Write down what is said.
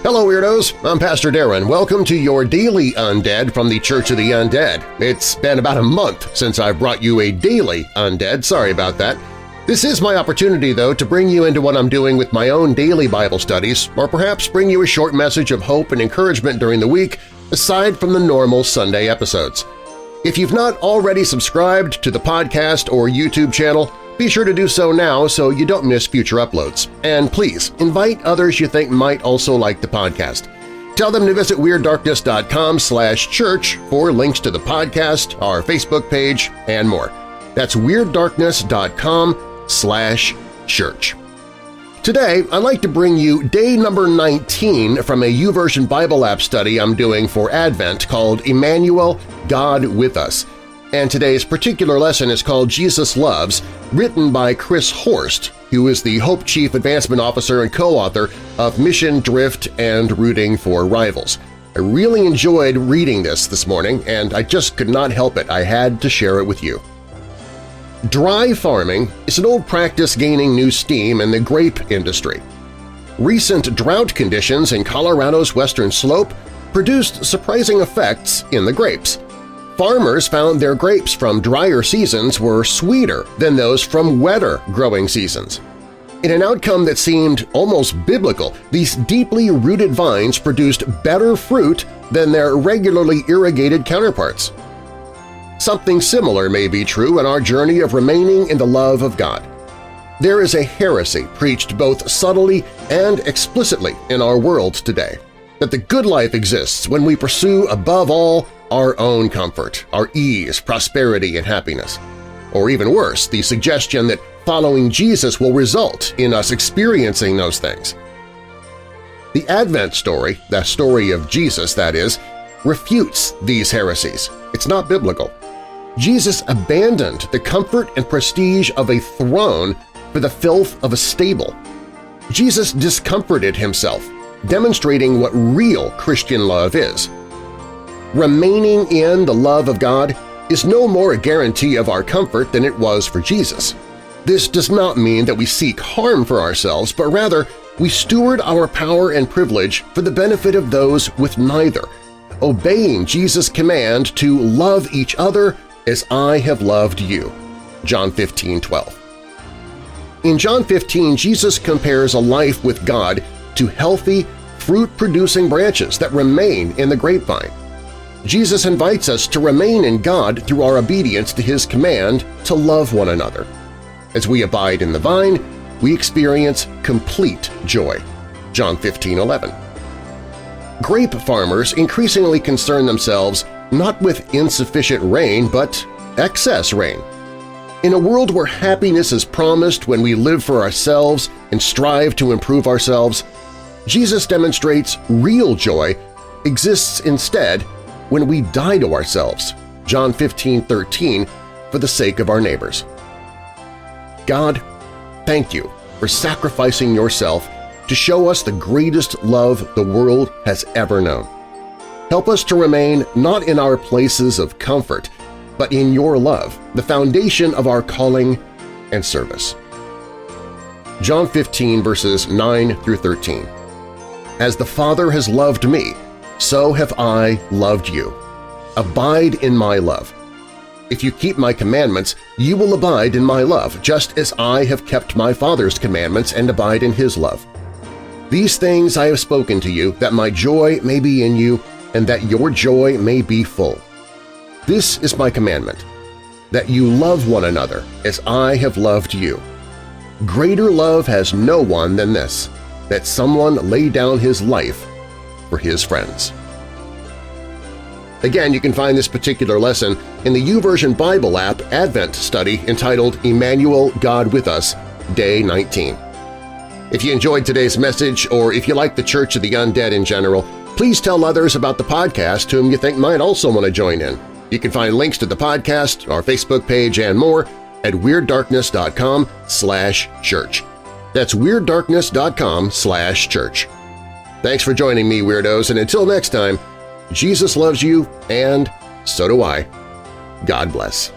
Hello Weirdos, I'm Pastor Darren. Welcome to your daily Undead from the Church of the Undead. It's been about a month since I brought you a daily Undead, sorry about that. This is my opportunity, though, to bring you into what I'm doing with my own daily Bible studies, or perhaps bring you a short message of hope and encouragement during the week, aside from the normal Sunday episodes. If you've not already subscribed to the podcast or YouTube channel, be sure to do so now so you don't miss future uploads. And please, invite others you think might also like the podcast. Tell them to visit WeirdDarkness.com/church for links to the podcast, our Facebook page, and more. That's WeirdDarkness.com/church. Today, I'd like to bring you day number 19 from a YouVersion Bible app study I'm doing for Advent called Emmanuel, God with Us. And today's particular lesson is called Jesus Loves, written by Chris Horst, who is the Hope Chief Advancement Officer and co-author of Mission, Drift, and Rooting for Rivals. I really enjoyed reading this morning, and I just could not help it. I had to share it with you. Dry farming is an old practice gaining new steam in the grape industry. Recent drought conditions in Colorado's western slope produced surprising effects in the grapes. Farmers found their grapes from drier seasons were sweeter than those from wetter growing seasons. In an outcome that seemed almost biblical, these deeply rooted vines produced better fruit than their regularly irrigated counterparts. Something similar may be true in our journey of remaining in the love of God. There is a heresy preached both subtly and explicitly in our world today, that the good life exists when we pursue above all our own comfort, our ease, prosperity, and happiness. Or even worse, the suggestion that following Jesus will result in us experiencing those things. The Advent story, the story of Jesus that is, refutes these heresies. It's not biblical. Jesus abandoned the comfort and prestige of a throne for the filth of a stable. Jesus discomforted himself, demonstrating what real Christian love is. Remaining in the love of God is no more a guarantee of our comfort than it was for Jesus. This does not mean that we seek harm for ourselves, but rather we steward our power and privilege for the benefit of those with neither, obeying Jesus' command to love each other as I have loved you. John 15:12. In John 15, Jesus compares a life with God to healthy, fruit-producing branches that remain in the grapevine. Jesus invites us to remain in God through our obedience to His command to love one another. As we abide in the vine, we experience complete joy. John 15:11. Grape farmers increasingly concern themselves not with insufficient rain but excess rain. In a world where happiness is promised when we live for ourselves and strive to improve ourselves, Jesus demonstrates real joy exists instead when we die to ourselves, John 15:13, for the sake of our neighbors. God, thank you for sacrificing yourself to show us the greatest love the world has ever known. Help us to remain not in our places of comfort, but in your love, the foundation of our calling and service. John 15, verses 9 through 13. As the Father has loved me, so have I loved you. Abide in my love. If you keep my commandments, you will abide in my love, just as I have kept my Father's commandments and abide in His love. These things I have spoken to you, that my joy may be in you, and that your joy may be full. This is my commandment, that you love one another as I have loved you. Greater love has no one than this, that someone lay down his life for his friends. Again, you can find this particular lesson in the YouVersion Bible app Advent study entitled Emmanuel, God with Us, Day 19. If you enjoyed today's message, or if you like the Church of the Undead in general, please tell others about the podcast whom you think might also want to join in. You can find links to the podcast, our Facebook page, and more at WeirdDarkness.com/church. That's WeirdDarkness.com/church. Thanks for joining me, Weirdos, and until next time, Jesus loves you, and so do I. God bless.